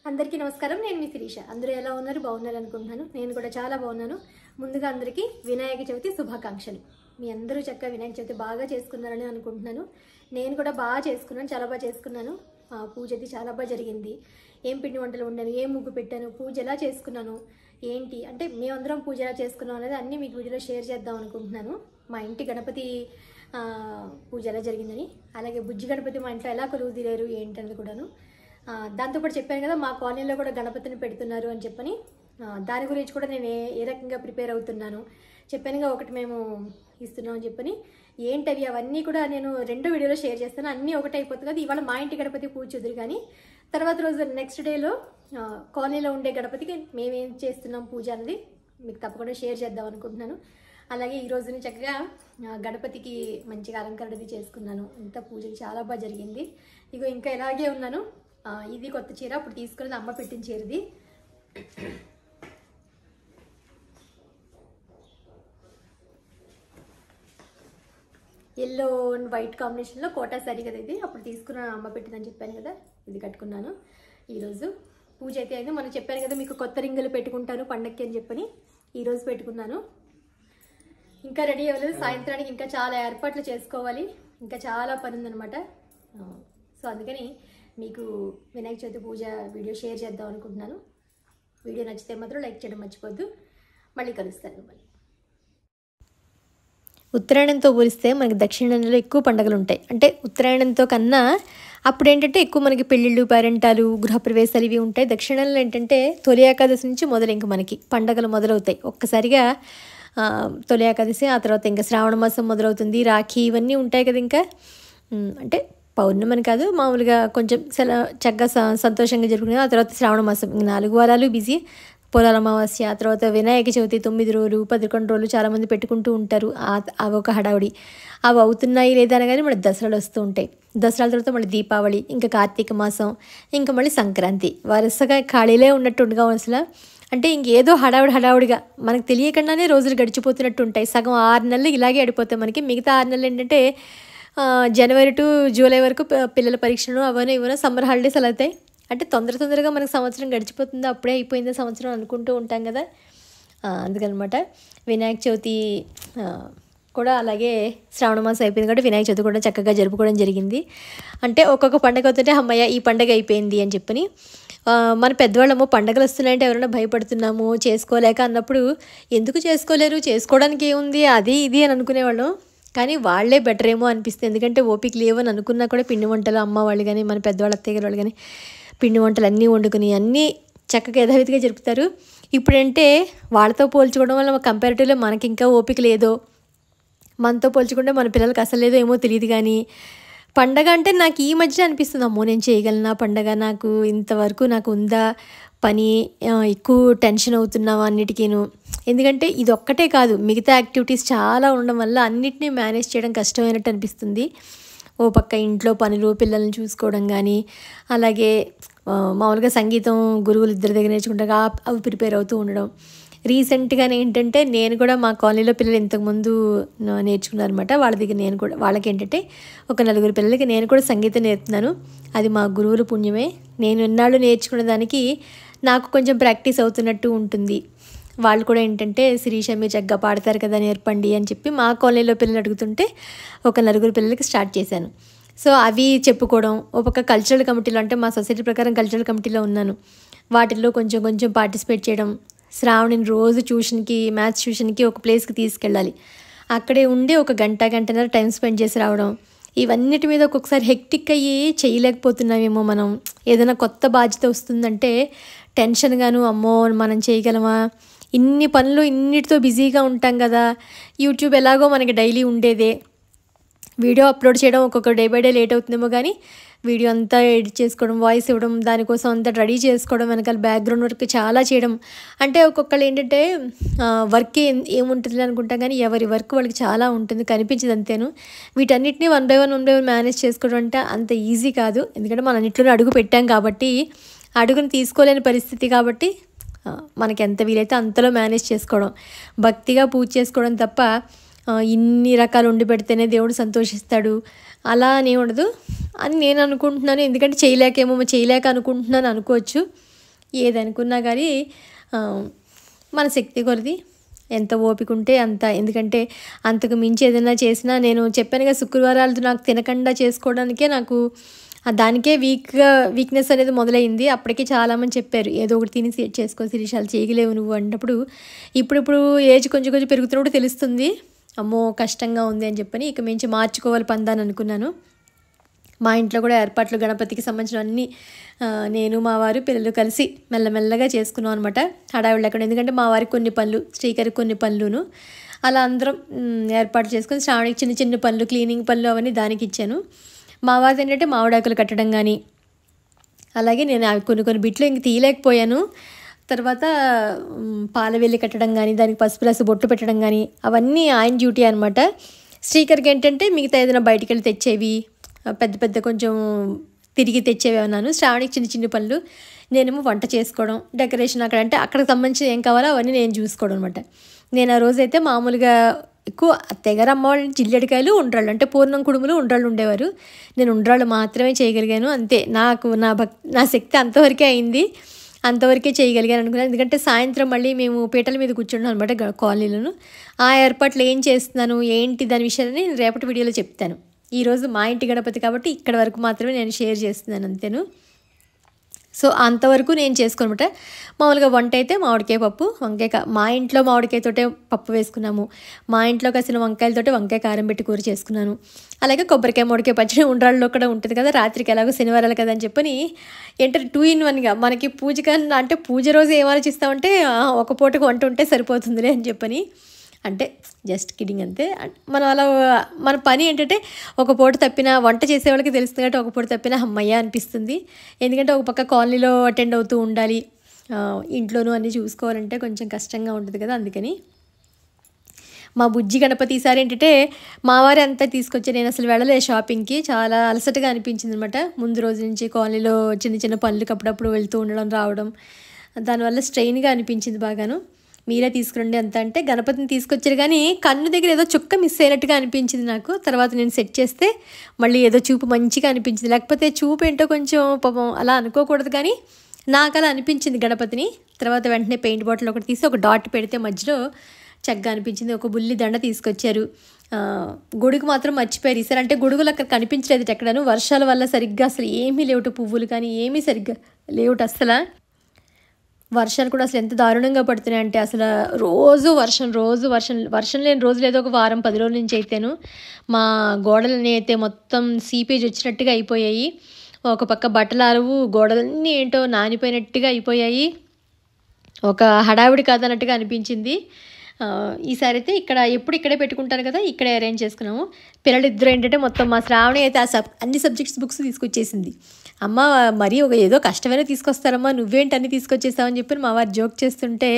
అందరికీ నమస్కారం. నేను మీ శిరీష. అందరూ ఎలా ఉన్నారు? బాగున్నారు అనుకుంటున్నాను. నేను కూడా చాలా బాగున్నాను. ముందుగా అందరికీ వినాయక చవితి శుభాకాంక్షలు. మీ అందరూ చక్కగా వినాయక చవితి బాగా చేసుకున్నారని అనుకుంటున్నాను. నేను కూడా బాగా చేసుకున్నాను, చాలా బాగా చేసుకున్నాను. పూజ అయితే చాలా బాగా జరిగింది. ఏం పిండి వంటలు వండాను, ఏం ముగ్గు పెట్టాను, పూజ ఎలా చేసుకున్నాను, ఏంటి అంటే మేమందరం పూజ ఎలా చేసుకున్నాం అనేది అన్నీ మీకు వీడియోలో షేర్ చేద్దాం అనుకుంటున్నాను. మా ఇంటి గణపతి పూజ ఎలా జరిగిందని, అలాగే బుజ్జి గణపతి మా ఇంట్లో ఎలా కొలువు తీరారు ఏంటనేది కూడాను. దాంతోపాటు చెప్పాను కదా, మా కాలనీలో కూడా గణపతిని పెడుతున్నారు అని చెప్పని. దాని గురించి కూడా నేను ఏ రకంగా ప్రిపేర్ అవుతున్నాను చెప్పానుగా. ఒకటి మేము ఇస్తున్నాం అని చెప్పని ఏంటవి అవన్నీ కూడా నేను రెండో వీడియోలో షేర్ చేస్తాను. అన్నీ ఒకటే అయిపోతుంది కదా. ఇవాళ మా ఇంటి గణపతి పూజ చూద్దరు, కానీ తర్వాత రోజు నెక్స్ట్ డేలో కాలనీలో ఉండే గణపతికి మేమేం చేస్తున్నాం పూజ అనేది మీకు తప్పకుండా షేర్ చేద్దాం అనుకుంటున్నాను. అలాగే ఈ రోజుని చక్కగా గణపతికి మంచిగా అలంకరణది చేసుకున్నాను. ఇంత పూజ చాలా బాగా జరిగింది. ఇగో ఇంకా ఇలాగే ఉన్నాను. ఇది కొత్త చీర, అప్పుడు తీసుకున్నది అమ్మ పెట్టిన చీరది. ఎల్లో అండ్ వైట్ కాంబినేషన్లో కోటా శారీ కదా ఇది. అప్పుడు తీసుకున్నాను, అమ్మ పెట్టిందని చెప్పాను కదా, ఇది కట్టుకున్నాను. ఈరోజు పూజ అయితే అయింది. మనం చెప్పాను కదా మీకు కొత్త రింగులు పెట్టుకుంటాను పండక్కి అని చెప్పని, ఈరోజు పెట్టుకున్నాను. ఇంకా రెడీ అవ్వలేదు. సాయంత్రానికి ఇంకా చాలా ఏర్పాట్లు చేసుకోవాలి, ఇంకా చాలా పని ఉందనమాట. సో అందుకని మీకు వినాయక చవితి పూజ వీడియో షేర్ చేద్దాం అనుకుంటున్నాను. వీడియో నచ్చితే మాత్రం లైక్ చేయడం మర్చిపోద్దు. మళ్ళీ కలుస్తాను. మళ్ళీ ఉత్తరాయణంతో పోలిస్తే మనకి దక్షిణాయనంలో ఎక్కువ పండుగలు ఉంటాయి. అంటే ఉత్తరాయణంతో కన్నా అప్పుడు ఏంటంటే ఎక్కువ మనకి పెళ్ళిళ్ళు, పేరెంటాలు, గృహప్రవేశాలు ఇవి ఉంటాయి. దక్షిణాయనంలో ఏంటంటే తొలి ఏకాదశి నుంచి మొదలు ఇంక మనకి పండుగలు మొదలవుతాయి. ఒక్కసారిగా తొలి ఏకాదశి, ఆ తర్వాత ఇంకా శ్రావణ మాసం మొదలవుతుంది, రాఖీ ఇవన్నీ ఉంటాయి కదా. ఇంకా అంటే పౌర్ణమని కాదు, మామూలుగా కొంచెం చక్కగా సంతోషంగా జరుపుకునే. ఆ తర్వాత శ్రావణ మాసం 4 వారాలు బిజీ. పొలాల అమావాస్య, ఆ తర్వాత వినాయక చవితి 9 రోజులు 11 రోజులు చాలామంది పెట్టుకుంటూ ఉంటారు. అవి ఒక హడావుడి. అవి అవుతున్నాయి లేదా అనగానే మళ్ళీ దసరాలు వస్తూ ఉంటాయి. దసరాల తర్వాత మళ్ళీ దీపావళి, ఇంకా కార్తీక మాసం, ఇంకా మళ్ళీ సంక్రాంతి. వరుసగా ఖాళీలే ఉన్నట్టుండగా అసలు. అంటే ఇంకేదో హడావుడిగా మనకు తెలియకుండానే రోజులు గడిచిపోతున్నట్టు ఉంటాయి. సగం 6 నెలలు ఇలాగే అడిపోతాయి మనకి. మిగతా 6 నెలలు ఏంటంటే జనవరి టు జూలై వరకు పిల్లల పరీక్షలు అవనో ఇవనో సమ్మర్ హాలిడేస్ అలా అవుతాయి. అంటే తొందరగా మనకు సంవత్సరం గడిచిపోతుందో అప్పుడే అయిపోయిందో సంవత్సరం అనుకుంటూ ఉంటాం కదా. అందుకనమాట వినాయక చవితి కూడా అలాగే శ్రావణ మాసం అయిపోయింది కాబట్టి వినాయక చవితి కూడా చక్కగా జరుపుకోవడం జరిగింది. అంటే ఒక్కొక్క పండుగ అవుతుంటే అమ్మయ్య ఈ పండుగ అయిపోయింది అని చెప్పని. మన పెద్దవాళ్ళము పండుగలు వస్తున్నాయంటే ఎవరైనా భయపడుతున్నాము చేసుకోలేక అన్నప్పుడు, ఎందుకు చేసుకోలేరు, చేసుకోవడానికి ఏముంది అది ఇది అని అనుకునేవాళ్ళం. కానీ వాళ్ళే బెటర్ ఏమో అనిపిస్తుంది. ఎందుకంటే ఓపిక లేవని అనుకున్నా కూడా పిండి వంటలు అమ్మ వాళ్ళు కానీ మన పెద్దవాళ్ళ అత్తయ్య వాళ్ళు కానీ పిండి వంటలు అన్నీ వండుకుని అన్నీ చక్కగా యథావిధిగా జరుపుతారు. ఇప్పుడంటే వాళ్ళతో పోల్చుకోవడం వల్ల కంపారిటివ్లో మనకి ఇంకా ఓపిక లేదో, మనతో పోల్చుకుంటే మన పిల్లలకి అసలు లేదో ఏమో తెలియదు. కానీ పండగ అంటే నాకు ఈ మధ్య అనిపిస్తుంది, అమ్మో నేను చేయగలనా పండగ, నాకు ఇంతవరకు నాకు ఉందా పని, ఎక్కువ టెన్షన్ అవుతున్నావా అన్నిటికీను. ఎందుకంటే ఇది ఒక్కటే కాదు, మిగతా యాక్టివిటీస్ చాలా ఉండడం వల్ల అన్నిటినీ మేనేజ్ చేయడం కష్టమైనట్టు అనిపిస్తుంది. ఓ పక్క ఇంట్లో పనులు, పిల్లల్ని చూసుకోవడం కానీ, అలాగే మామూలుగా సంగీతం గురువులు ఇద్దరి దగ్గర నేర్చుకుంటారు, అవి ప్రిపేర్ అవుతూ ఉండడం. రీసెంట్గానే ఏంటంటే నేను కూడా మా కాలనీలో పిల్లలు ఇంతకుముందు నేర్చుకున్నారు అనమాట. వాళ్ళ దగ్గర నేను కూడా వాళ్ళకి ఏంటంటే ఒక 4 పిల్లలకి నేను కూడా సంగీతం నేర్పుతున్నాను. అది మా గురువుల పుణ్యమే. నేను ఎన్నాళ్ళు నేర్చుకున్న దానికి నాకు కొంచెం ప్రాక్టీస్ అవుతున్నట్టు ఉంటుంది. వాళ్ళు కూడా ఏంటంటే శిరీష మీరు చక్కగా పాడతారు కదా నేర్పండి అని చెప్పి మా కాలనీలో పిల్లలు అడుగుతుంటే ఒక 4 పిల్లలకి స్టార్ట్ చేశాను. సో అవి చెప్పుకోవడం. ఒక పక్క కల్చరల్ కమిటీలో, అంటే మా సొసైటీ ప్రకారం కల్చరల్ కమిటీలో ఉన్నాను, వాటిల్లో కొంచెం పార్టిసిపేట్ చేయడం. శ్రావణిని రోజు ట్యూషన్కి, మ్యాథ్స్ ట్యూషన్కి ఒక ప్లేస్కి తీసుకెళ్ళాలి. అక్కడే ఉండి ఒక గంటన్నర టైం స్పెండ్ చేసి రావడం. ఇవన్నిటి మీద ఒక్కొక్కసారి హెక్టిక్ అయ్యి చేయలేకపోతున్నామేమో మనం. ఏదైనా కొత్త బాధ్యత వస్తుందంటే టెన్షన్గాను, అమ్మో మనం చేయగలమా, ఇన్ని పనులు ఇన్నిటితో బిజీగా ఉంటాం కదా. యూట్యూబ్ ఎలాగో మనకి డైలీ ఉండేదే. వీడియో అప్లోడ్ చేయడం ఒక్కొక్క డే బై డే లేట్ అవుతుందేమో, కానీ వీడియో అంతా ఎడిట్ చేసుకోవడం, వాయిస్ ఇవ్వడం, దానికోసం అంతా రెడీ చేసుకోవడం, వెనకాల బ్యాక్గ్రౌండ్ వర్క్ చాలా చేయడం. అంటే ఒక్కొక్కళ్ళు ఏంటంటే వర్క్ ఏముంటుంది అనుకుంటాం, కానీ ఎవరి వర్క్ వాళ్ళకి చాలా ఉంటుంది, కనిపించదు అంతేను. వీటన్నిటిని వన్ బై వన్ మేనేజ్ చేసుకోవడం అంటే అంత ఈజీ కాదు. ఎందుకంటే మనం అన్నింటిలోనే అడుగు పెట్టాం కాబట్టి, అడుగుని తీసుకోలేని పరిస్థితి కాబట్టి మనకి ఎంత వీలైతే అంతలో మేనేజ్ చేసుకోవడం, భక్తిగా పూజ చేసుకోవడం తప్ప ఇన్ని రకాలు వండి పెడితేనే దేవుడు సంతోషిస్తాడు అలా అని ఉండదు అని నేను అనుకుంటున్నాను. ఎందుకంటే చేయలేక అనుకుంటున్నాను అనుకోవచ్చు. ఏదనుకున్నా కానీ మన శక్తి కొలది ఎంత ఓపిక ఉంటే అంత. ఎందుకంటే అంతకు మించి ఏదైనా చేసినా, నేను చెప్పానుగా శుక్రవారాలు నాకు తినకుండా చేసుకోవడానికే నాకు దానికే వీక్నెస్ అనేది మొదలైంది. అప్పటికే చాలామంది చెప్పారు ఏదో ఒకటి తిని చేసుకో శిరీష, చేయలేవు నువ్వు అన్నప్పుడు. ఇప్పుడు ఏజ్ కొంచెం కొంచెం పెరుగుతున్నప్పుడు తెలుస్తుంది అమ్మో కష్టంగా ఉంది అని చెప్పని ఇక మించి మార్చుకోవాలి పందాన్ని అనుకున్నాను. మా ఇంట్లో కూడా ఏర్పాట్లు గణపతికి సంబంధించిన అన్నీ నేను మా వారు పిల్లలు కలిసి మెల్లమెల్లగా చేసుకున్నాం అనమాట. హడావిడి లేకుండా. ఎందుకంటే మా వారికి కొన్ని పనులు, శ్రీకరికి కొన్ని పనులును, అలా అందరం ఏర్పాటు చేసుకొని శ్రావణికి చిన్న చిన్న పనులు, క్లీనింగ్ పనులు అవన్నీ దానికి ఇచ్చాను. మా వారిది ఏంటంటే మామిడాకులు కట్టడం కానీ, అలాగే నేను అవి కొన్ని బిట్లు ఇంక తీయలేకపోయాను. తర్వాత పాలవెల్లి కట్టడం కానీ, దానికి పసుపు రాసి బొట్టు పెట్టడం కానీ అవన్నీ ఆయన డ్యూటీ అనమాట. శ్రీకర్కి ఏంటంటే మిగతా ఏదైనా బయటికి వెళ్ళి తెచ్చేవి, పెద్ద పెద్ద కొంచెం తిరిగి తెచ్చేవి అన్నాను. శ్రావణికి చిన్న చిన్న పనులు, నేనేమో వంట చేసుకోవడం, డెకరేషన్ అంటే అక్కడికి సంబంధించి ఏం కావాలో అవన్నీ నేను చూసుకోవడం అనమాట. నేను ఆ రోజైతే మామూలుగా ఎక్కువ అత్తయ్యగారు అమ్మ వాళ్ళు జిల్లెడికాయలు, ఉండ్రాళ్ళు అంటే పూర్ణం కుడుములు, ఉండ్రాళ్ళు ఉండేవారు. నేను ఉండ్రాళ్ళు మాత్రమే చేయగలిగాను అంతే. నాకు నా శక్తి అంతవరకే అయింది, అంతవరకే చేయగలిగాను అనుకున్నాను. ఎందుకంటే సాయంత్రం మళ్ళీ మేము పీటల మీద కూర్చున్నాం అనమాట కాలనీలను. ఆ ఏర్పాట్లు ఏం చేస్తున్నాను ఏంటి దాని విషయాన్ని నేను రేపటి వీడియోలో చెప్తాను. ఈరోజు మా ఇంటి గణపతి కాబట్టి ఇక్కడ వరకు మాత్రమే నేను షేర్ చేస్తున్నాను అంతేను. సో అంతవరకు నేను చేసుకోనమాట. మామూలుగా వంట అయితే మామిడికాయ పప్పు, వంకాయ మా ఇంట్లో మామిడికాయతోటే పప్పు వేసుకున్నాము. మా ఇంట్లో కసిన వంకాయలతోటి వంకాయ కారం పెట్టి కూర చేసుకున్నాను. అలాగే కొబ్బరికాయ మామిడికాయ పచ్చడి ఉండ్రాళ్ళలో కూడా ఉంటుంది కదా, రాత్రికి ఎలాగో శనివారాలు కదా అని చెప్పని ఏంటంటే 2 in 1గా మనకి పూజ కన్నా అంటే పూజ రోజు ఏం ఆలోచిస్తామంటే ఒక పూటకు వంట ఉంటే సరిపోతుందిలే అని చెప్పని, అంటే జస్ట్ కిడింగ్ అంతే. మనం అలా మన పని ఏంటంటే ఒక పూట తప్పిన వంట చేసేవాళ్ళకి తెలుస్తుంది కాబట్టి ఒక పూట తప్పిన అమ్మయ్య అనిపిస్తుంది. ఎందుకంటే ఒక పక్క కాలనీలో అటెండ్ అవుతూ ఉండాలి, ఇంట్లోనూ అన్నీ చూసుకోవాలంటే కొంచెం కష్టంగా ఉంటుంది కదా. అందుకని మా బుజ్జి గణపతి ఈసారి ఏంటంటే మా వారే అంతా తీసుకొచ్చి, నేను అసలు వెళ్ళలే షాపింగ్కి, చాలా అలసటగా అనిపించింది అనమాట. ముందు రోజు నుంచి కాలనీలో చిన్న చిన్న పనులకి అప్పుడప్పుడు వెళ్తూ ఉండడం రావడం, దానివల్ల స్ట్రెయిన్గా అనిపించింది బాగాను. మీరే తీసుకురండి అంత అంటే గణపతిని తీసుకొచ్చారు కానీ కన్ను దగ్గర ఏదో చుక్క మిస్ అయినట్టుగా అనిపించింది నాకు. తర్వాత నేను సెట్ చేస్తే మళ్ళీ ఏదో చూపు మంచిగా అనిపించింది. లేకపోతే చూపు ఏంటో కొంచెం పాపం అలా అనుకోకూడదు కానీ నాకు అలా అనిపించింది గణపతిని. తర్వాత వెంటనే పెయింట్ బాటిల్ ఒకటి తీసి ఒక డాట్ పెడితే మధ్యలో చక్కగా అనిపించింది. ఒక బుల్లి దండ తీసుకొచ్చారు. గొడుగు మాత్రం మర్చిపోయారు ఈసారి. అంటే గొడుగులు అక్కడ కనిపించలేదు ఎక్కడను, వర్షాల వల్ల సరిగ్గా అసలు ఏమీ లేవుట, పువ్వులు కానీ ఏమీ సరిగ్గా లేవుట అసలు. వర్షాలు కూడా అసలు ఎంత దారుణంగా పడుతున్నాయి అంటే అసలు రోజు వర్షం లేని రోజు లేదో ఒక వారం 10 రోజుల నుంచి అయితేను మా గోడలన్నీ అయితే మొత్తం సీపేజ్ వచ్చినట్టుగా అయిపోయాయి. ఒక పక్క బట్టల అరువు, గోడలన్నీ ఏంటో నానిపోయినట్టుగా అయిపోయాయి. ఒక హడావిడి కాదన్నట్టుగా అనిపించింది. ఈసారి అయితే ఇక్కడే పెట్టుకుంటాను కదా, ఇక్కడే అరేంజ్ చేసుకున్నాము. పిల్లలిద్దరూ ఏంటంటే మొత్తం మా శ్రావణి అయితే అన్ని సబ్జెక్ట్స్ బుక్స్ తీసుకొచ్చేసింది. అమ్మ మరీ ఏదో కష్టమైనా తీసుకొస్తారమ్మా, నువ్వేంటి అన్నీ తీసుకొచ్చేసావని చెప్పి మా వారు జోక్ చేస్తుంటే,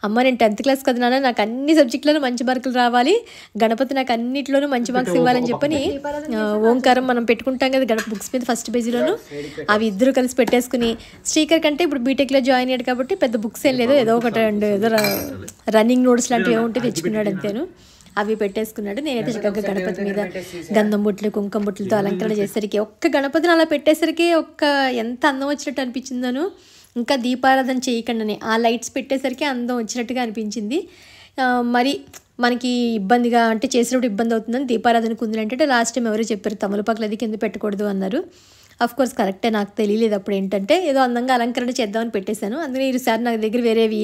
అమ్మ నేను 10th క్లాస్ కదా నాన్న, నాకు అన్ని సబ్జెక్టులోనూ మంచి మార్కులు రావాలి, గణపతి నాకు అన్నింటిలోనూ మంచి మార్క్స్ ఇవ్వాలని చెప్పని ఓంకారం మనం పెట్టుకుంటాం కదా గణపతి బుక్స్ మీద ఫస్ట్ పేజీలోను, అవి ఇద్దరు కలిసి పెట్టేసుకుని, శ్రీకర్ కంటే ఇప్పుడు బీటెక్లో జాయిన్ అయ్యాడు కాబట్టి పెద్ద బుక్స్ ఏం లేదు, ఏదో ఒకటి ఏదో రన్నింగ్ నోట్స్ లాంటివి ఏముంటే తెచ్చుకున్నాడు అంతేను. అవి పెట్టేసుకున్నాడు. నేనైతే చక్కగా గణపతి మీద గంధం బొట్లు, కుంకుమ బొట్లతో అలంకరణ చేసేసరికి, ఒక్క గణపతిని అలా పెట్టేసరికి ఎంత అందం వచ్చినట్టు అనిపించిందను. ఇంకా దీపారాధన చేయకుండానే ఆ లైట్స్ పెట్టేసరికి అందం వచ్చినట్టుగా అనిపించింది. మరి మనకి ఇబ్బందిగా అంటే చేసినప్పుడు ఇబ్బంది అవుతుందని దీపారాధన కుందులు అంటే లాస్ట్ టైం ఎవరు చెప్పారు తమలపాకులు అది కింద పెట్టకూడదు అన్నారు. కోర్స్ కరెక్టే, నాకు తెలియలేదు అప్పుడు. ఏంటంటే ఏదో అందంగా అలంకరణ చేద్దామని పెట్టేశాను. అందుకని ఈసారి నాకు దగ్గర వేరేవి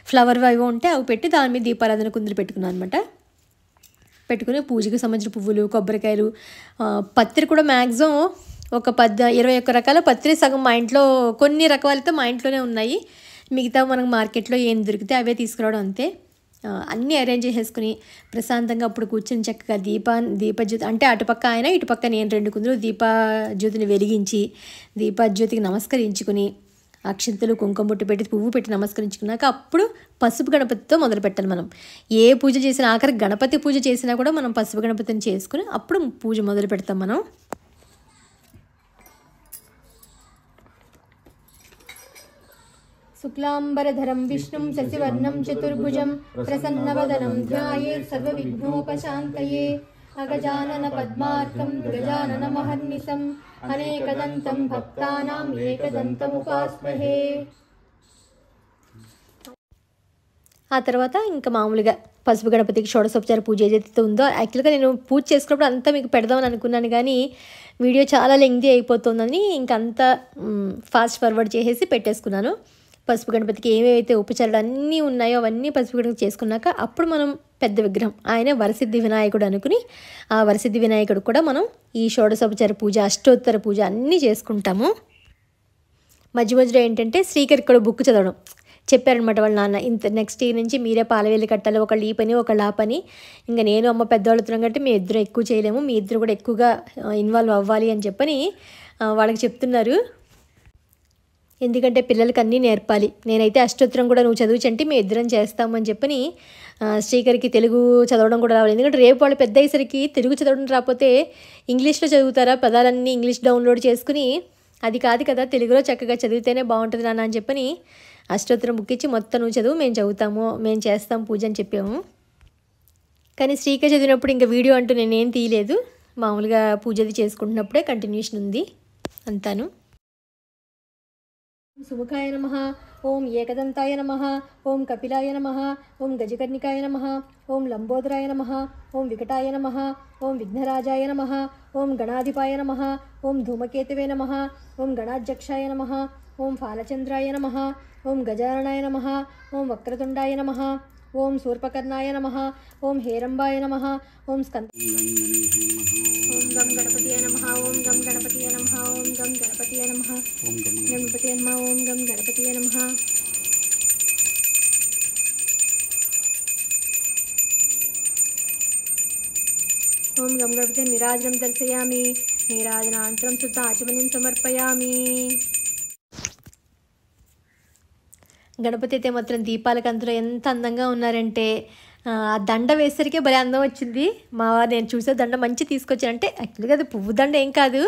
ఫ్లవర్ అవి ఉంటే అవి పెట్టి దాని మీద దీపారాధన కుందులు పెట్టుకున్నాను అనమాట. పెట్టుకుని పూజకు సంబంధించిన పువ్వులు, కొబ్బరికాయలు, పత్రి కూడా మ్యాక్సిమం ఒక 21 రకాల పత్రి సగం మా ఇంట్లో, కొన్ని రకాలైతే మా ఇంట్లోనే ఉన్నాయి, మిగతా మనకు మార్కెట్లో ఏం దొరికితే అవే తీసుకురావడం అంతే. అన్నీ అరేంజ్ చేసేసుకుని ప్రశాంతంగా అప్పుడు కూర్చొని చక్కగా దీపజ్యోతి అంటే అటుపక్క ఆయన ఇటుపక్క నేను 2 కుందులు దీపజ్యోతిని వెలిగించి దీపజ్యోతికి నమస్కరించుకుని అక్షంతలు కుంకుమ బొట్టు పెట్టి పువ్వు పెట్టి నమస్కరించుకున్నాక అప్పుడు పసుపు గణపతితో మొదలు పెట్టాలి. మనం ఏ పూజ చేసినా, ఆఖరి గణపతి పూజ చేసినా కూడా మనం పసుపు గణపతిని చేసుకుని అప్పుడు పూజ మొదలు పెడతాం మనం. శుక్లాంబరధరం విష్ణుం శశివర్ణం చతుర్భుజం ప్రసన్నవదనం ధ్యాయేత్ సర్వవిఘ్నోపశాంతయే అగజానన పద్మార్కం గజానన మహర్నిశం అనేకదంతం భక్తానాం ఏకదంతముపాస్మహే. ఆ తర్వాత ఇంకా మామూలుగా పసుపు గణపతికి షోడశోపచార పూజ ఏదైతే ఉందో, యాక్చువల్గా నేను పూజ చేసుకున్నప్పుడు అంతా మీకు పెడదామని అనుకున్నాను, కానీ వీడియో చాలా లెంగ్తీ అయిపోతుందని ఇంకంతా ఫాస్ట్ ఫార్వర్డ్ చేసేసి పెట్టేసుకున్నాను. పసుపు గణపతికి ఏమేమైతే ఉపచారాలు అన్నీ ఉన్నాయో అవన్నీ పసుపు గణపతి చేసుకున్నాక అప్పుడు మనం పెద్ద విగ్రహం ఆయన వరసిద్ధి వినాయకుడు అనుకుని, ఆ వరసిద్ధి వినాయకుడు కూడా మనం ఈ షోడశోపచార పూజ, అష్టోత్తర పూజ అన్నీ చేసుకుంటాము. మధ్య మధ్యలో ఏంటంటే శ్రీకర్ కూడా బుక్ చదవడం చెప్పారనమాట వాళ్ళ నాన్న. ఇంత నెక్స్ట్ ఇయర్ నుంచి మీరే పాలవేలు కట్టాలి, ఒకళ్ళు ఈ పని ఒకళ్ళు ఆ పని. ఇంకా నేను అమ్మ పెద్దవాళ్ళుతున్నాం కాబట్టి మీ ఇద్దరు ఎక్కువ చేయలేము, మీ ఇద్దరు కూడా ఎక్కువగా ఇన్వాల్వ్ అవ్వాలి అని చెప్పని వాళ్ళకి చెప్తున్నారు. ఎందుకంటే పిల్లలకి అన్నీ నేర్పాలి. నేనైతే అష్టోత్తరం కూడా నువ్వు చదువుచంటే మేము ఇద్దరం చేస్తామని చెప్పని శ్రీకర్కి తెలుగు చదవడం కూడా రావాలి. ఎందుకంటే రేపు వాళ్ళు పెద్ద అయ్యేసరికి తెలుగు చదవడం రాకపోతే ఇంగ్లీష్లో చదువుతారా, పదాలన్నీ ఇంగ్లీష్ డౌన్లోడ్ చేసుకుని, అది కాదు కదా, తెలుగులో చక్కగా చదివితేనే బాగుంటుంది నాన్న అని చెప్పని అష్టోత్తరం బుక్ ఇచ్చి మొత్తం నువ్వు చదువు, మేము చదువుతాము, మేము చేస్తాం పూజ అని చెప్పాము. కానీ శ్రీకర్ చదివినప్పుడు ఇంకా వీడియో అంటూ నేనేం తీయలేదు, మామూలుగా పూజది చేసుకుంటున్నప్పుడే కంటిన్యూషన్ ఉంది అంతాను. సుముఖాయ నమః, ఓం ఏకదంతాయ నమః, ఓం కపిలాయ నమః, ఓం గజకర్ణికాయ నమః, ఓం లంబోదరాయ నమః, ఓం వికటాయ నమః, ఓం విఘ్నరాజాయ నమః, ఓం గణాధిపాయ నమః, ఓం ధూమకేతవే నమః, ఓం గణాధ్యక్షాయ నమః, ఓం ఫాలచంద్రాయ నమః, ఓం గజాననాయ నమః, ఓం వక్రతుండాయ నమః, ఓం శూర్పకర్ణాయ నమః, ఓం హేరంబాయ నమః, ఓం స్కంద ఓం గం గణపతియ నమః, ఓం గం గణపతియ నమః, ఓం గం గణపతియ నమః, ఓం గణపతియ నమః, ఓం గం గణపతియ నమః. ఓం గం గణపతియ నీరాజనం దర్శయామి, నీరాజనానంతరం శుద్ధ ఆచమనీయం సమర్పయామి. గణపతి అయితే మాత్రం దీపాలకు అందులో ఎంత అందంగా ఉన్నారంటే, ఆ దండ వేసరికే భలే అందం వచ్చింది. మా వారు నేను చూసే దండ మంచి తీసుకొచ్చారంటే, యాక్చువల్గా అది పువ్వు దండ ఏం కాదు,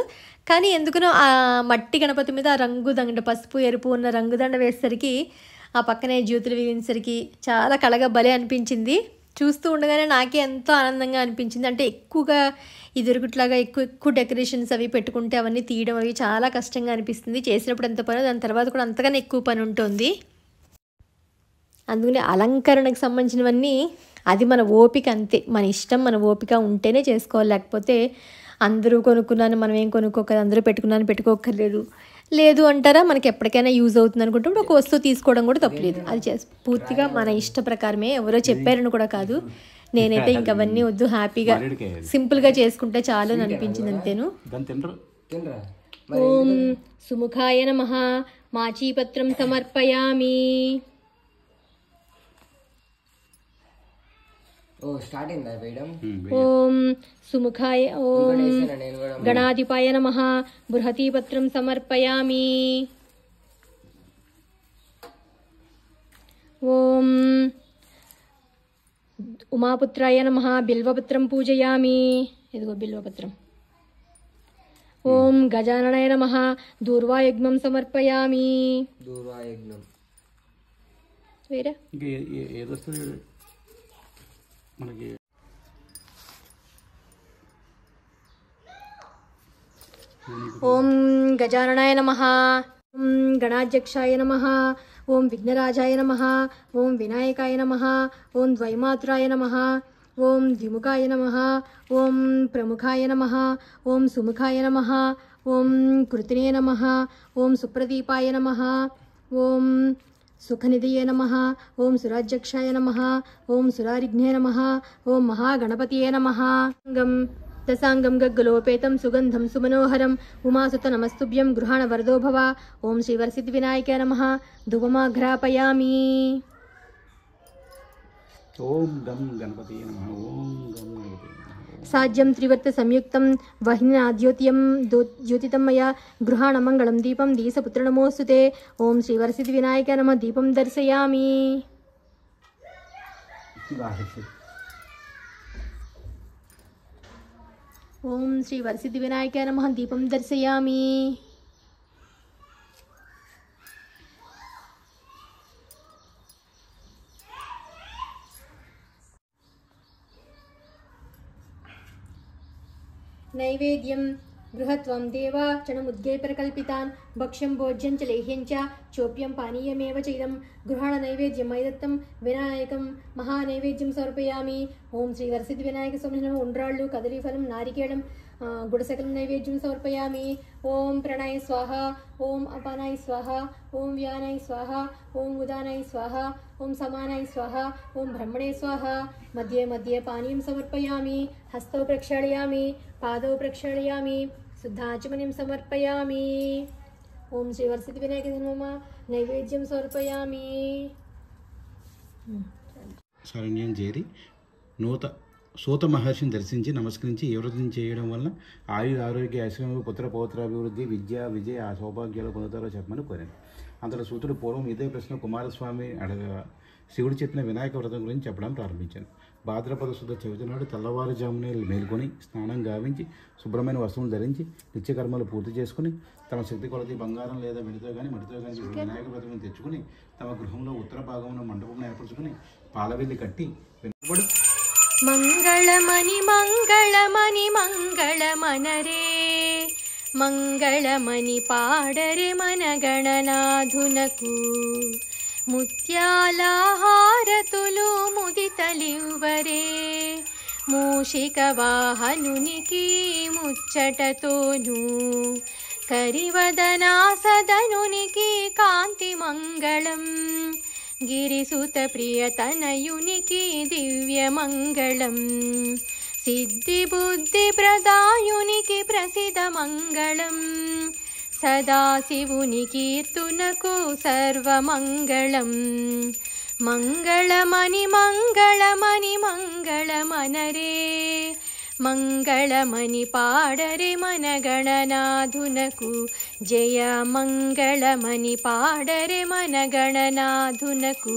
కానీ ఎందుకునో ఆ మట్టి గణపతి మీద ఆ రంగు దండ, పసుపు ఎరుపు ఉన్న రంగు దండ వేసేసరికి, ఆ పక్కనే జ్యోతులు వేసేసరికి చాలా కళగా భలే అనిపించింది. చూస్తూ ఉండగానే నాకే ఎంతో ఆనందంగా అనిపించింది. అంటే ఎక్కువగా ఈ దొరుకుట్లాగా ఎక్కువ డెకరేషన్స్ అవి పెట్టుకుంటే అవన్నీ తీయడం అవి చాలా కష్టంగా అనిపిస్తుంది. చేసినప్పుడు ఎంత పని, దాని తర్వాత కూడా అంతగానే ఎక్కువ పని ఉంటుంది. అందుకని అలంకరణకు సంబంధించినవన్నీ అది మన ఓపిక అంతే, మన ఇష్టం, మన ఓపిక ఉంటేనే చేసుకోవాలి. లేకపోతే అందరూ కొనుక్కున్నాను మనం ఏం కొనుక్కోకలేదు, అందరూ పెట్టుకున్నాను పెట్టుకోకర్లేదు, లేదు అంటారా మనకి ఎప్పటికైనా యూజ్ అవుతుంది అనుకుంటే ఒక వస్తువు తీసుకోవడం కూడా తప్పలేదు. అది పూర్తిగా మన ఇష్ట ప్రకారమే, ఎవరో చెప్పారని కూడా కాదు. నేనైతే ఇంకవన్నీ వద్దు, హ్యాపీగా సింపుల్గా చేసుకుంటే చాలు అని అనిపించింది అంతేను. ఓం సుముఖాయ నమః, మాచీపత్రం సమర్పయామి. ఓం సుముఖాయ, ఓం గణాధిపాయ నమః, బృహతీపత్రం సమర్పయామి. ఓం ఉమాపుత్రాయ నమః, బిల్వపత్రం పూజయామి. ఇదిగో బిల్వపత్రం. ఓం గజాననాయ నమః, దూర్వాయుగ్మం సమర్పయామి. వేరే ఓం గజాననాయ నమః, ఓం గణాధ్యక్షాయ నమః, ఓం విఘ్నరాజాయ నమః, ఓం వినాయకాయ నమః, ఓం ద్వైమాత్రాయ నమః, ఓం ద్విముఖాయ నమః, ఓం ప్రముఖాయ నమః, ఓం సుముఖాయ నమః, ఓం కృతినే నమః, ఓం సుప్రదీపాయ నమః, ఓం సుఖనిధియే నమః, ఓం సురాధ్యక్షాయ నమః, ఓం సురారిఘ్నే నమః, ఓం మహాగణపతియే నమః. దశాంగం గగ్గలోపేతం సుగంధం సుమనోహరం ఉమాసుత నమస్తుభ్యం గృహాణ వరదో భవ. ఓం శ్రీ వరసిద్ధి వినాయకాయ నమః. ధూపమాఘ్రాపయామి. ఓం గం గణపతియే నమః. ఓం గం గణపతియే నమః. సాధ్యం త్రివర్త సంయుక్తం వహ్నినాద్యోత్యం ద్యోతితం మయా గృహాణ మంగళం దీపం దీసపుత్ర నమోస్తుతే. ఓం శ్రీ వరసిద్ధి వినాయకాయ నమః. దీపం దర్శయామి. ఓం శ్రీ వరసిద్ధి వినాయకాయ నమః. దీపం దర్శయామి. నైవేద్యం గృహత్వం దేవా చణముద్గైపరకల్పితాన్ భక్ష్యం భోజ్యం చ లేహ్యం చ చోప్యం పానీయమేవ చైదం గృహాణ నైవేద్యం మైదత్తం వినాయకం మహానైవేద్యం సమర్పయామి. ఓం శ్రీ వరసిద్ధి వినాయక స్వామి నమః. ఉండ్రాళ్ళు, కదలీఫలం, నారికేళం, గుడసకలం నైవేద్యం సమర్పయామి. ఓం ప్రణాయ స్వాహ, ఓం అపానాయ స్వాహ, ఓం వ్యానాయ స్వాహ, ఓం ఉదానాయ స్వాహ, ఓం సమానాయ స్వాహ, ఓం బ్రహ్మణే స్వాహ. మధ్యే మధ్యే పానీయం సమర్పయామి. హస్తౌ ప్రక్షాళయామి, పాదౌ ప్రక్షాళయామి, శుద్ధాచమనిం సమర్పయామి. ఓం శ్రీ వరసిద్ధి వినాయక నమః. నైవేద్యం సమర్పయామి. శరణ్యం చేరి సూత మహర్షిని దర్శించి నమస్కరించి ఏ వ్రతం చేయడం వలన ఆరోగ్య ఐశ్వర్యము పుత్ర పౌత్రాభివృద్ధి విద్య విజయ ఆ సౌభాగ్యాలు పొందుతారో చెప్పమని కోరాను. అంతలో సూతుడు పూర్వం ఇదే ప్రశ్న కుమారస్వామి అడగగా శివుడు చెప్పిన వినాయక వ్రతం గురించి చెప్పడం ప్రారంభించాను. భాద్రపద శుద్ధ చవితి నాడు తెల్లవారుజామునే మేల్కొని స్నానం గావించి శుభ్రమైన వస్తువులు ధరించి నిత్యకర్మలు పూర్తి చేసుకుని తమ శక్తి కొలది బంగారం లేదా వెండితో కానీ మట్టితో కానీ వినాయక వ్రతం తెచ్చుకుని తమ గృహంలో ఉత్తర భాగంలో మండపం ఏర్పరచుకుని పాలవెల్లి కట్టి వెనుకబడి మంగళమణి మంగళమణి మంగళమనరే మంగళమణి పాడరే మన గణనాథునకు ముత్యాల హారతులు ముదితలివ్వరే మూషిక వాహనునికి ముచ్చటతోను కరివదనా సదనునికి కాంతి మంగళం గిరిసుత ప్రియతనయునికి దివ్యమంగళం సిద్ధి బుద్ధి ప్రదాయునికి ప్రసిద్ధ మంగళం సదాశివుని కీర్తునకు సర్వమంగళం మంగళమణి మంగళమణి మంగళమనరే మంగళమణి పాడరే మన గణనాథునకు జయ మంగళమణి పాడరే మన గణనాథునకు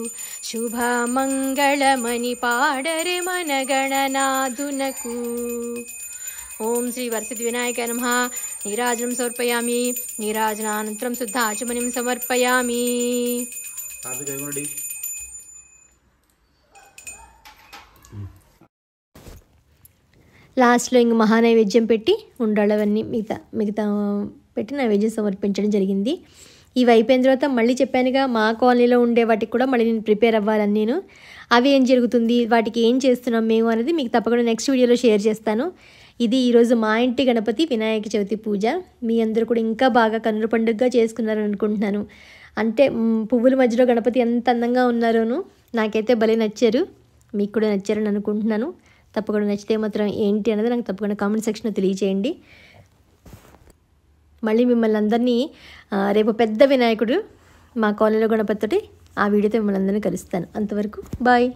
శుభ మంగళమణి పాడరే మన గణనాథునకు. ఓం శ్రీ వరసిద్ధి వినాయక నమః. నీరాజనం సమర్పయామి. నీరాజనానంతరం శుద్ధ ఆచమనిం సమర్పయామి. లాస్ట్లో ఇంక మహానైవేద్యం పెట్టి ఉండాలవన్నీ మిగతా పెట్టి నైవేద్యం సమర్పించడం జరిగింది. ఇవి అయిపోయిన తర్వాత మళ్ళీ చెప్పానుగా మా కాలనీలో ఉండే వాటికి కూడా మళ్ళీ నేను ప్రిపేర్ అవ్వాలని నేను అవి ఏం జరుగుతుంది వాటికి ఏం చేస్తున్నాం మేము అనేది మీకు తప్పకుండా నెక్స్ట్ వీడియోలో షేర్ చేస్తాను. ఇది ఈరోజు మా ఇంటి గణపతి వినాయక చవితి పూజ. మీ అందరూ కూడా ఇంకా బాగా కన్నుల పండుగగా చేసుకున్నారని అనుకుంటున్నాను. అంటే పువ్వుల మధ్యలో గణపతి ఎంత అందంగా ఉన్నారోను నాకైతే భలే నచ్చారు. మీకు కూడా నచ్చారని అనుకుంటున్నాను. తప్పకుండా నచ్చితే మాత్రం ఏంటి అనేది నాకు తప్పకుండా కామెంట్ సెక్షన్లో తెలియజేయండి. మళ్ళీ మిమ్మల్ని అందరినీ రేపు పెద్ద వినాయకుడు మా కాలనీలో గణపతితోటి ఆ వీడియోతో మిమ్మల్ని అందరినీ కలుస్తాను. అంతవరకు బాయ్.